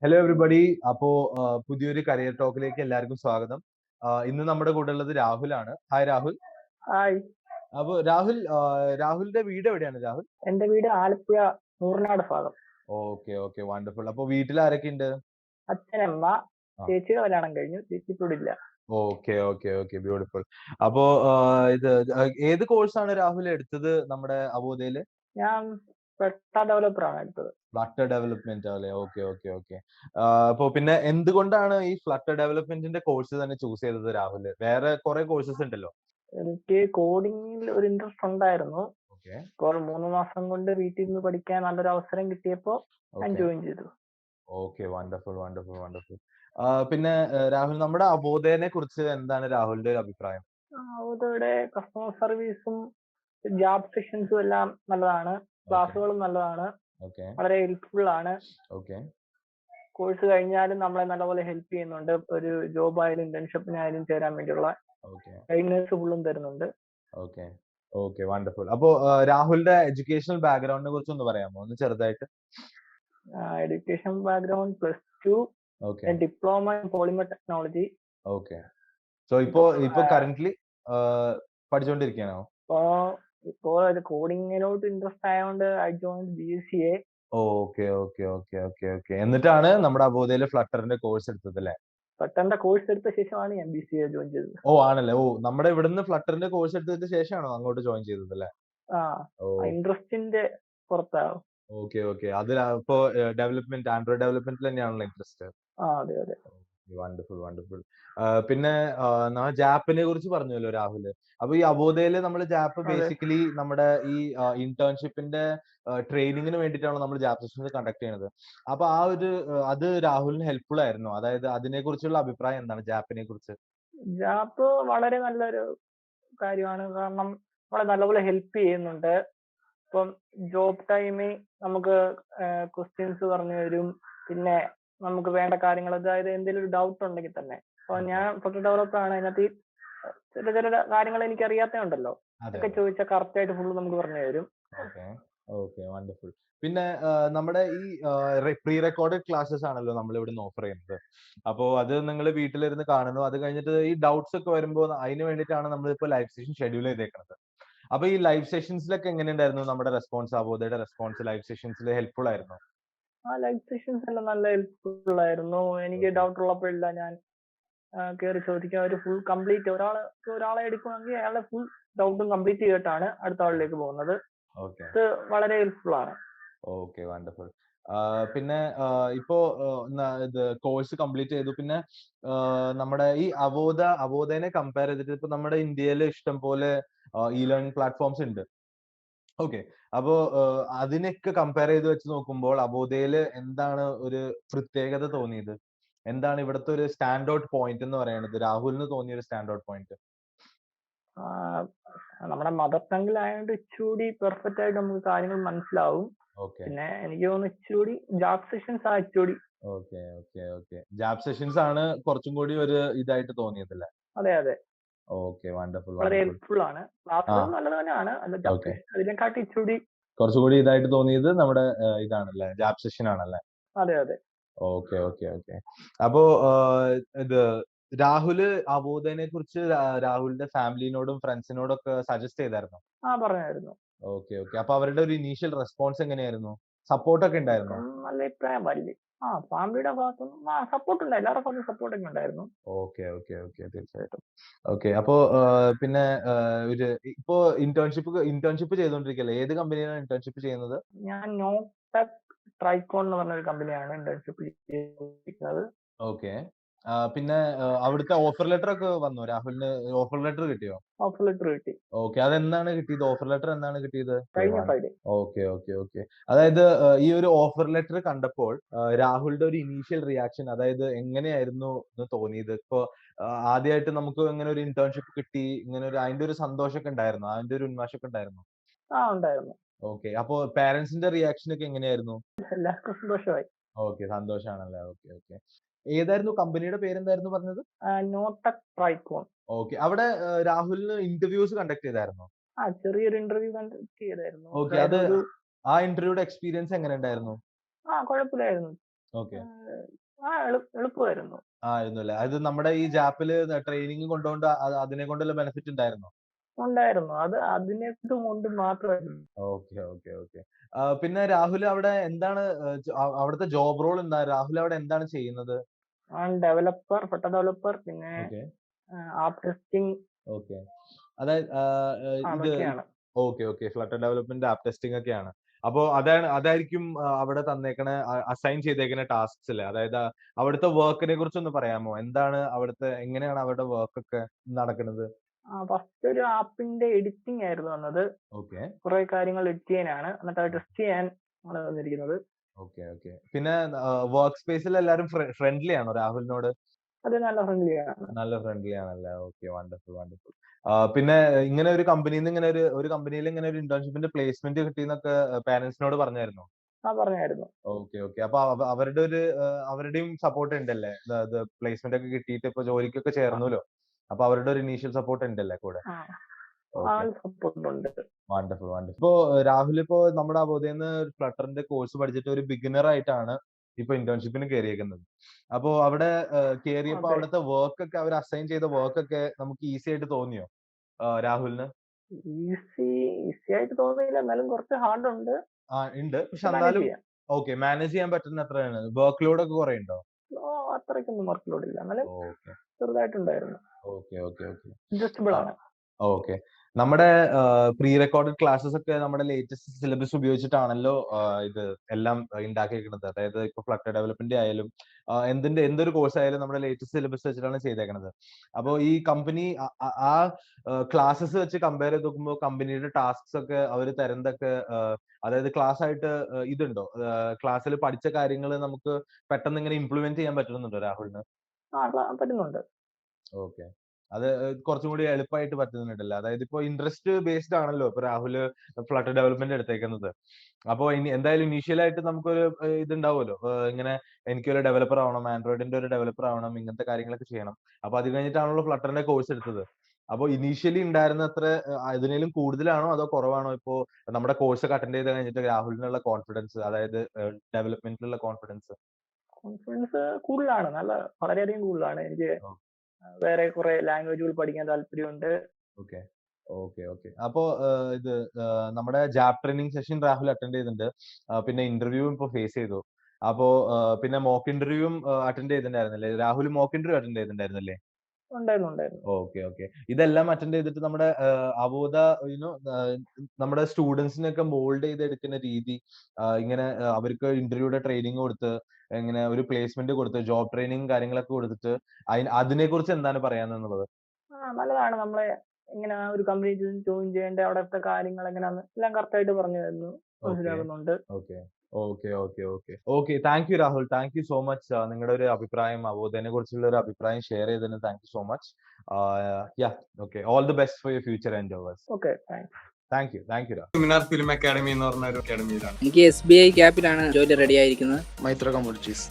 Hello everybody. അപ്പോ പുതിയൊരു career ടോക്കിലേക്ക് എല്ലാവർക്കും സ്വാഗതം. ഇന്ന് നമ്മുടെ കൂടെ ഉള്ളത് രാഹുലാണ്. ഹായ് രാഹുൽ. ഹായ്, അപ്പൊ രാഹുലിന്റെ വീട് എവിടെയാണ് രാഹുൽ? എന്റെ വീട് ആലപ്പുഴ നൂറിനാട് ഭാഗം. Okay okay, wonderful. അപ്പൊ വീട്ടിൽ ആരൊക്കെ ഉണ്ട്? അച്ഛനമ്മ, ആ, ചേച്ചിയുടെ കല്യാണം കഴിഞ്ഞു, ചേച്ചി ഇപ്പോൾ ഇവിടെ ഇല്ല. Okay okay okay, beautiful. അപ്പോ ഇത് ഏത് കോഴ്സാണ് രാഹുൽ എടുത്തത് നമ്മുടെ അവോധയില്? ഞാൻ ഡെവലപ്പർ ആണ് എടുത്തത്. ഫ്ലട്ടർ ഡെവലപ്മെന്റ് അല്ലേ? Okay okay okay. അപ്പൊ പിന്നെ എന്തുകൊണ്ടാണ് ഈ ഫ്ലട്ടർ ഡെവലപ്മെന്റിന്റെ കോഴ്സ് തന്നെ ചൂസ് ചെയ്തത് രാഹുൽ? വേറെ കുറെ കോഴ്സസ് ഉണ്ടല്ലോ. എനിക്ക് കോഡിങ്ങിൽ ഒരു ഇൻട്രസ്റ്റ് ഉണ്ടായിരുന്നു. ഓക്കെ ഇപ്പോൾ 3 മാസം കൊണ്ട് വീട്ടിൽ നിന്ന് പഠിക്കാൻ നല്ലൊരു അവസരം കിട്ടിയപ്പോൾ ഞാൻ ഓക്കെ ജോയിൻ ചെയ്തു. Okay, wonderful wonderful wonderful. പിന്നെ രാഹുൽ, നമ്മുടെ അബോധയെ കുറിച്ച് എന്താണ് രാഹുലിന്റെ ഒരു അഭിപ്രായം? അതോടെ കസ്റ്റമർ സർവീസും ജോബ് സെക്ഷൻസും എല്ലാം നല്ലതാണ്. ക്ലാസ്സുകളും നല്ലതാണ്. ഓക്കെ വളരെ ഹെൽപ്ഫുൾ ആണ്. ഓക്കെ കോഴ്സ് കഴിഞ്ഞാലും നമ്മളെ നല്ലപോലെ ഹെൽപ്പ് ചെയ്യുന്നുണ്ട്. ഒരു ജോബ് ആയാലും ഇന്റേൺഷിപ്പിനായാലും ചേരാൻ വേണ്ടിയുള്ള ഓക്കെ ഗൈഡൻസ് ഫുള്ളും തരുന്നുണ്ട്. Okay okay, wonderful. അപ്പോ രാഹുലിന്റെ എഡ്യൂക്കേഷണൽ ബാക്ക്ഗ്രൗണ്ടിനെ കുറിച്ച് ഒന്ന് പറയാമോ, ഒന്ന് ചെറുതായിട്ട്? Education background +2, okay diploma in polymer technology. Okay. So ഇപ്പോ കറന്റ്ലി പഠിച്ചുകൊണ്ടിരിക്കുകയാണോ? ഇപ്പോൾ കോഡിങ്ങിലോട്ട് ഇൻട്രസ്റ്റ് ആയതുകൊണ്ട് I join BSCA. Okay okay okay okay okay. എന്നിട്ടാണ് നമ്മുടെ അബോധയില് ഫ്ലട്ടറിന്റെ കോഴ്സ് എടുത്തത് അല്ലേ? പെട്ടെന്ന് കോഴ്സ് എടുത്ത ശേഷമാണ് ഞാൻ BCA ജോയിൻ ചെയ്തത്. ഓ ആണല്ലേ. ഓ, നമ്മുടെ ഇവിടുന്ന് ഫ്ലട്ടറിന്റെ കോഴ്സ് എടുത്തതിന് ശേഷമാണോ അങ്ങോട്ട് ജോയിൻ ചെയ്തത് അല്ലേ? ആ ഓ, ഇൻട്രസ്റ്റിന്റെ പുറത്താവും. Okay okay. അതിൽ ഇപ്പോ ഡെവലപ്മെന്റ്, ആൻഡ്രോയിഡ് ഡെവലപ്മെന്റിൽ തന്നെയാണല്ലോ ഇൻട്രസ്റ്റ്? അതെ അതെ. Wonderful wonderful. പിന്നെ ജാപ്പിനെ കുറിച്ച് പറഞ്ഞല്ലോ രാഹുൽ. അപ്പൊ ഈ അബോധയില് നമ്മൾ ജാപ്പ് അതെ. ബേസിക്കലി നമ്മുടെ ഈ ഇന്റേൺഷിപ്പിന്റെ ട്രെയിനിങ്ങിന് വേണ്ടിയിട്ടാണ് നമ്മൾ ജാപ്പ് സെഷൻസ് കണ്ടക്ട് ചെയ്യുന്നത്. അപ്പൊ അത് രാഹുലിന് ഹെൽപ്ഫുൾ ആയിരുന്നു? അതായത് അതിനെ കുറിച്ചുള്ള അഭിപ്രായം എന്താണ് ജാപ്പിനെ കുറിച്ച്? ജാപ്പ് വളരെ നല്ലൊരു കാര്യമാണ്. കാരണം നമ്മളെ നല്ലപോലെ ഹെൽപ്പ് ചെയ്യുന്നുണ്ട്. ഇപ്പം ജോബ് ടൈമിൽ നമുക്ക് ക്വസ്റ്റ്യൻസ് പറഞ്ഞു തരും. പിന്നെ നമുക്ക് വേണ്ട കാര്യങ്ങൾ, അതായത് എന്തെങ്കിലും ഒരു ഡൗട്ട് ഉണ്ടെങ്കിൽ തന്നെ. അപ്പൊ ഞാൻ സോഫ്റ്റ്വെയർ ഡെവലപ്പർ ആണ്. അതിനകത്ത് ചില കാര്യങ്ങൾ എനിക്ക് അറിയാത്തതുണ്ടല്ലോ, അതെ ഒക്കെ അതെ. ചോദിച്ചാൽ കറക്റ്റ് ആയിട്ട് ഫുള്ള് നമുക്ക് പറഞ്ഞു തരും. Okay okay, wonderful. പിന്നെ നമ്മുടെ ഈ പ്രീ റെക്കോർഡഡ് ക്ലാസ്സസ് ആണല്ലോ നമ്മൾ ഇവിടുന്ന് ഓഫർ ചെയ്യുന്നത്. അപ്പോ അത് നിങ്ങൾ വീട്ടിലിരുന്ന് കാണുന്നു. അത് കഴിഞ്ഞിട്ട് ഈ ഡൗട്ട്സ് ഒക്കെ വരുമ്പോൾ അതിന് വേണ്ടിയിട്ടാണ് നമ്മൾ ഇപ്പോൾ ലൈവ് സെഷൻ ഷെഡ്യൂൾ ചെയ്തേക്കുന്നത്. അപ്പൊ ഈ ലൈവ് സെഷൻസിലൊക്കെ എങ്ങനെയുണ്ടായിരുന്നു നമ്മുടെ റെസ്പോൺസ്? അബോധയുടെ റെസ്പോൺസ് ലൈവ് സെഷൻസിൽ ഹെൽപ്ഫുൾ ആയിരുന്നു? ലൈവ് സെഷൻസ് എല്ലാം നല്ല ഹെൽപ്ഫുൾ ആയിരുന്നു. എനിക്ക് ഡൗട്ട് ഉള്ളപ്പോഴെല്ലാം ഞാൻ കയറി ചോദിക്കാൻ. ഒരു ഫുൾ കംപ്ലീറ്റ് ഒരാളെ എടുക്കുമെങ്കിൽ അയാളുടെ ഫുൾ ഡൗട്ടും കംപ്ലീറ്റ് ചെയ്തിട്ടാണ് അടുത്ത ആളിലേക്ക് പോകുന്നത്. ഓക്കെ ഇത് വളരെ ഹെൽപ്ഫുൾ ആണ്. Okay, wonderful. പിന്നെ ഇപ്പോ ഇത് കോഴ്സ് കംപ്ലീറ്റ് ചെയ്തു. പിന്നെ നമ്മുടെ ഈ അബോധനെ കമ്പയർ ചെയ്തിട്ട് ഇപ്പൊ നമ്മുടെ ഇന്ത്യയിൽ ഇഷ്ടം പോലെ ഇ ലേണിംഗ് പ്ലാറ്റ്ഫോംസ് ഉണ്ട്. ഓക്കെ. അപ്പോ അതിനൊക്കെ കമ്പയർ ചെയ്ത് വെച്ച് നോക്കുമ്പോൾ അബോധയില് എന്താണ് ഒരു പ്രത്യേകത തോന്നിയത്? എന്താണ് ഇവിടുത്തെ ഒരു സ്റ്റാൻഡ് ഔട്ട് പോയിന്റ് എന്ന് പറയുന്നത്? രാഹുലിന് തോന്നിയ ഒരു സ്റ്റാൻഡ് ഔട്ട് പോയിന്റ്? നമ്മുടെ മദർ ടങ്ങിലായതുകൊണ്ട് ഇച്ചിരി പെർഫെക്റ്റ് ആയിട്ട് നമുക്ക് കാര്യങ്ങൾ മനസ്സിലാവും. ഓക്കെ പിന്നെ എനിക്ക് തോന്നുന്നു ഇച്ചിരി ജാബ് സെഷൻസ് ആ ഇച്ചിരി. Okay okay okay. Jab sessions ആണ് കുറച്ചും കൂടി ഒരു ഇതായിട്ട് തോന്നിയത് അല്ലേ? അതെ അതെ, ഓക്കെ, വണ്ടർഫുൾ വളരെ വണ്ടർഫുൾ. ഹെൽപ്ഫുൾ ആണ്. ക്ലാസ്സുകൾ നല്ലത് തന്നെയാണ്. അല്ല, ജാബ് ഓക്കെ. സെഷൻ അതിനെക്കാട്ടി ഇച്ചിരി. കുറച്ചുകൂടി ഇതായിട്ട് തോന്നിയത് നമ്മുടെ ഇതാണല്ലേ, ജാബ് സെഷൻ ആണല്ലേ? അതെ അതെ. Okay okay okay. അപ്പോ ഇത് രാഹുല് അബോധനെ കുറിച്ച് രാഹുലിന്റെ ഫാമിലിനോടും ഫ്രണ്ട്സിനോടും ഒക്കെ സജസ്റ്റ് ചെയ്തായിരുന്നോ? പറഞ്ഞായിരുന്നു. Okay okay. അപ്പൊ അവരുടെ ഒരു ഇനീഷ്യൽ റെസ്പോൺസ് എങ്ങനെയായിരുന്നു? സപ്പോർട്ട് ഒക്കെ ഉണ്ടായിരുന്നോ? നല്ല അഭിപ്രായം. ഫാമിലിയുടെ ഭാഗത്തുനിന്ന് സപ്പോർട്ട് ഉണ്ട്. എല്ലാവരുടെ ഭാഗത്തും സപ്പോർട്ട് ഒക്കെ ഉണ്ടായിരുന്നു. ഓക്കെ ഓക്കെ ഓക്കെ, തീർച്ചയായിട്ടും. ഓക്കെ. അപ്പോ പിന്നെ ഇപ്പോ ഇന്റേൺഷിപ്പ് ചെയ്തോണ്ടിരിക്കല്ലേ? ഏത് കമ്പനിയിലാണ് ഇന്റേൺഷിപ്പ് ചെയ്യുന്നത്? ഞാൻ നോടെക് ട്രൈക്കോൺ എന്ന് പറഞ്ഞ ഒരു കമ്പനിയാണ് ഇന്റേൺഷിപ്പ് ചെയ്തിരിക്കുന്നത്. ഓക്കെ. പിന്നെ അവിടുത്തെ ഓഫർ ലെറ്റർ ഒക്കെ വന്നോ? രാഹുലിന് ഓഫർ ലെറ്റർ കിട്ടിയോ? ഓഫർ ലെറ്റർ കിട്ടി ഓക്കെ. അതെന്നാണ് കിട്ടിയത്? ഓഫർ ലെറ്റർ എന്നാണ് കിട്ടിയത്? കഴിഞ്ഞ ഫ്രൈഡേ. Okay okay okay. അതായത് ഈ ഒരു ഓഫർ ലെറ്റർ കണ്ടപ്പോൾ രാഹുലിന്റെ ഒരു ഇനീഷ്യൽ റിയാക്ഷൻ, അതായത് എങ്ങനെയായിരുന്നു എന്ന് തോന്നിയത്? ഇപ്പൊ ആദ്യമായിട്ട് നമുക്ക് ഇങ്ങനെ ഒരു ഇന്റേൺഷിപ്പ് കിട്ടി, ഇങ്ങനെ അതിന്റെ ഒരു സന്തോഷമൊക്കെ ഉണ്ടായിരുന്നു? അതിന്റെ ഒരു ഉന്മേഷമൊക്കെ ഉണ്ടായിരുന്നു? ഉണ്ടായിരുന്നു. ഓക്കെ. അപ്പോ പാരന്റ്സിന്റെ റിയാക്ഷൻ ഒക്കെ എങ്ങനെയായിരുന്നു? എല്ലാവർക്കും സന്തോഷമായി. ഓക്കെ, സന്തോഷാണല്ലേ. Okay okay. ഏതായിരുന്നു കമ്പനിയുടെ പേരെന്തായിരുന്നു പറഞ്ഞത്? Notech Tricon. ഓക്കെ. അവിടെ രാഹുലിന് ഇന്റർവ്യൂസ് കണ്ടക്ട് ചെയ്തായിരുന്നോ? ചെറിയൊരു ഇന്റർവ്യൂ കണ്ടക്ട് ചെയ്തായിരുന്നു. ഓക്കെ. അതായത് ആ ഇന്റർവ്യൂയുടെ എക്സ്പീരിയൻസ് എങ്ങനെ ഉണ്ടായിരുന്നു? കുഴപ്പമില്ലായിരുന്നു. ഓക്കെ. എളുപ്പമായിരുന്നു. ആയിരുന്നല്ലേ. അത് നമ്മുടെ ഈ ജാപ്പില് ട്രെയിനിങ് കൊണ്ടുകൊണ്ട് അതിനെ കൊണ്ടുള്ള ബെനിഫിറ്റ് ഉണ്ടായിരുന്നോ? ഉണ്ടായിരുന്നു. അത് അതിനെ കൊണ്ട് മാത്രമായിരുന്നു. Okay, okay, okay. പിന്നെ രാഹുൽ അവിടെ എന്താണ് അവിടുത്തെ ജോബ് റോൾ എന്താ? രാഹുൽ അവിടെ എന്താണ് ചെയ്യുന്നത്? ഡെവലപ്പർ, ഫട്ട ഡെവലപ്പർ, പിന്നെ ഓക്കെ, ആപ്പ് ടെസ്റ്റിംഗ് ഓക്കെ. അതായത് ഇത് അതൊക്കെയാണ്. Okay, okay. Flutter development app testing ഒക്കെയാണ്. അപ്പോ അതായിരിക്കും അവിടെ തന്നേക്കണ അസൈൻ ചെയ്തേക്കുന്ന ടാസ്ക്സ് അല്ലേ? അതായത് അവിടുത്തെ വർക്കിനെ കുറിച്ചൊന്ന് പറയാമോ? എന്താണ് അവിടുത്തെ, എങ്ങനെയാണ് അവരുടെ വർക്ക് ഒക്കെ നടക്കുന്നത്? ഫസ്റ്റ് ഒരു ആപ്പിന്റെ എഡിറ്റിംഗ് ആയിരുന്നു വന്നത്. ഓക്കെ, കുറെ കാര്യങ്ങൾ എഡിറ്റ് ചെയ്യാനാണ്. എന്നിട്ട് അത് ടെസ്റ്റ് ചെയ്യാൻ ആണ് വന്നിരിക്കുന്നത്. Okay, okay. പിന്നെ വർക്ക് സ്പേസിൽ എല്ലാവരും ഫ്രണ്ട്ലി ആണോ രാഹുലിനോട്? അത് നല്ല ഫ്രണ്ട്ലി ആണ്. നല്ല ഫ്രണ്ട്ലി ആണല്ലേ. Okay, wonderful, wonderful. പിന്നെ ഇങ്ങനെ ഒരു കമ്പനിയിൽ നിന്ന് ഇങ്ങനെ ഒരു കമ്പനിയിൽ ഇങ്ങനെ ഒരു ഇന്റേൺഷിപ്പിന്റെ പ്ലേസ്മെന്റ് കിട്ടിയെന്നൊക്കെ പാരന്റ്സിനോട് പറഞ്ഞായിരുന്നു. പറഞ്ഞായിരുന്നു. Okay, okay. അപ്പൊ അവരുടെയും സപ്പോർട്ട് ഉണ്ടല്ലേ? പ്ലേസ്മെന്റ് ഒക്കെ കിട്ടിയിട്ട് ഇപ്പൊ ജോലിക്കൊക്കെ ചേർന്നല്ലോ. അപ്പൊ അവരുടെ ഒരു ഇനീഷ്യൽ സപ്പോർട്ട് ഉണ്ടല്ലേ കൂടെ? ഓക്കെ, സപ്പോർട്ട് ഉണ്ട്. Wonderful, wonderful. ഇപ്പോ രാഹുൽ ഇപ്പോ നമ്മുടെ അവോധയിൽ ഫ്ലട്ടറിന്റെ കോഴ്സ് പഠിച്ചിട്ട് ഒരു ബിഗിനർ ആയിട്ടാണ് ഇപ്പൊ ഇന്റേൺഷിപ്പിന് കയറിയേക്കുന്നത്. അപ്പോ അവിടെ കയറിയപ്പോ അവിടുത്തെ വർക്ക് ഒക്കെ അവർ അസൈൻ ചെയ്ത വർക്ക് ഒക്കെ നമുക്ക് ഈസി ആയിട്ട് തോന്നിയോ രാഹുലിന്? ഈസി ആയിട്ട് തോന്നിയില്ല, എന്നാലും കുറച്ച് ഹാർഡ് ഉണ്ട്. ഉണ്ട്. പക്ഷെ എന്നാലും ഓക്കെ, മാനേജ് ചെയ്യാൻ പറ്റുന്ന അത്രയാണ്. വർക്ക് ലോഡ് ഒക്കെ കുറെ ഉണ്ടോ? അത്രയ്ക്കൊന്നും വർക്ക് ലോഡ് ഇല്ല, എന്നാലും ഓക്കെ, ചെറുതായിട്ടുണ്ടായിരുന്നു. Okay, okay, okay. അഡ്ജസ്റ്റബിൾ ആണ്. ഓക്കെ. നമ്മുടെ പ്രീ റെക്കോർഡഡ് ക്ലാസ്സസ് ഒക്കെ നമ്മുടെ ലേറ്റസ്റ്റ് സിലബസ് ഉപയോഗിച്ചിട്ടാണല്ലോ ഇത് എല്ലാം ഉണ്ടാക്കിയിരിക്കുന്നത്. അതായത് ഇപ്പൊ ഫ്ലട്ടർ ഡെവലപ്മെന്റ് ആയാലും എന്തൊരു കോഴ്സ് ആയാലും നമ്മുടെ ലേറ്റസ്റ്റ് സിലബസ് വെച്ചിട്ടാണ് ചെയ്തേക്കുന്നത്. അപ്പോൾ ഈ കമ്പനി ആ ക്ലാസ്സസ് വെച്ച് കമ്പയർ ചെയ്ത് നോക്കുമ്പോൾ കമ്പനിയുടെ ടാസ്ക്സ് ഒക്കെ അവർ തരുന്നതൊക്കെ അതായത് ക്ലാസ് ആയിട്ട് ഇതുണ്ടോ? ക്ലാസ്സിൽ പഠിച്ച കാര്യങ്ങൾ നമുക്ക് പെട്ടെന്ന് ഇങ്ങനെ ഇംപ്ലിമെന്റ് ചെയ്യാൻ പറ്റുന്നുണ്ടോ രാഹുലിന്? പറ്റുന്നുണ്ട്. ഓക്കെ. അത് കുറച്ചും കൂടി എളുപ്പമായിട്ട് പറ്റുന്നുണ്ടല്ലോ. അതായത് ഇപ്പൊ ഇൻട്രസ്റ്റ് ബേസ്ഡ് ആണല്ലോ ഇപ്പൊ രാഹുല് ഫ്ലട്ടർ ഡെവലപ്മെന്റ് എടുത്തേക്കുന്നത്. അപ്പൊ എന്തായാലും ഇനീഷ്യൽ ആയിട്ട് നമുക്കൊരു ഇതുണ്ടാവുമല്ലോ. ഇങ്ങനെ എനിക്കൊരു ഡെവലപ്പർ ആവണം, ആൻഡ്രോയിഡിന്റെ ഒരു ഡെവലപ്പർ ആവണം, ഇങ്ങനത്തെ കാര്യങ്ങളൊക്കെ ചെയ്യണം. അപ്പൊ അത് കഴിഞ്ഞിട്ടാണല്ലോ ഫ്ലട്ടറിന്റെ കോഴ്സ് എടുത്തത്. അപ്പൊ ഇനീഷ്യലി ഉണ്ടായിരുന്ന അത്ര ഇതിനേലും കൂടുതലാണോ അതോ കുറവാണോ ഇപ്പോ നമ്മുടെ കോഴ്സ് ഒക്കെ അറ്റൻഡ് ചെയ്ത് കഴിഞ്ഞിട്ട് രാഹുലിനുള്ള കോൺഫിഡൻസ്, അതായത് ഡെവലപ്മെന്റിലുള്ള കോൺഫിഡൻസ്? കോൺഫിഡൻസ് കൂടുതലാണ്, വളരെയധികം കൂടുതലാണ്. എനിക്ക് വേറെ കുറെ ലാംഗ്വേജുകൾ പഠിക്കാൻ താല്പര്യമുണ്ട്. Okay, okay, okay. അപ്പോ ഇത് നമ്മുടെ job training session Rahul attend ചെയ്തിട്ടുണ്ട്. പിന്നെ ഇന്റർവ്യൂവും ഇപ്പൊ ഫേസ് ചെയ്തു. അപ്പോ പിന്നെ മോക്ക് ഇന്റർവ്യൂവും അറ്റൻഡ് ചെയ്തിട്ടുണ്ടായിരുന്നല്ലേ? രാഹുൽ മോക്ക് ഇന്റർവ്യൂ അറ്റൻഡ് ചെയ്തിട്ടുണ്ടായിരുന്നല്ലേ? ഉണ്ടായിരുന്നു. Okay, okay. ഇതെല്ലാം അറ്റൻഡ് ചെയ്തിട്ട് നമ്മുടെ അവോധ നമ്മുടെ സ്റ്റുഡൻസിനൊക്കെ മോൾഡ് ചെയ്തെടുക്കുന്ന രീതി, ഇങ്ങനെ അവർക്ക് ഇന്റർവ്യൂയുടെ ട്രെയിനിങ് കൊടുത്ത് ഇങ്ങനെ ഒരു പ്ലേസ്മെന്റ് കൊടുത്ത് ജോബ് ട്രെയിനിങ് കാര്യങ്ങളൊക്കെ കൊടുത്തിട്ട് അതിനെ കുറിച്ച് എന്താണ് പറയാന്നുള്ളത്? നല്ലതാണ്. നമ്മളെ ഇങ്ങനെ ഒരു കമ്പനി ജോയിൻ ചെയ്യേണ്ട അവിടുത്തെ കാര്യങ്ങൾ എങ്ങനെയാന്ന് എല്ലാം കറക്റ്റ് ആയിട്ട് പറഞ്ഞു തരുന്നു, മനസ്സിലാക്കുന്നുണ്ട്. Okay, okay, okay, okay, okay. Thank you Rahul, thank you so much. നിങ്ങളുടെ ഒരു അഭിപ്രായം അവോധനെ കുറിച്ചുള്ള ഒരു അഭിപ്രായം ഷെയർ ചെയ്തതിന് thank you so much. Okay, all the best for your future endeavours. Okay, thanks. Thank you Rahul. Minar film academy എന്ന് പറഞ്ഞ ഒരു അക്കാഡമിയിലാണ്. എനിക്ക് SBI ക്യാപ്പിലാണ് ജോലി റെഡി ആയിരിക്കുന്നത്. മൈത്ര കമ്മ്യൂണിറ്റീസ്.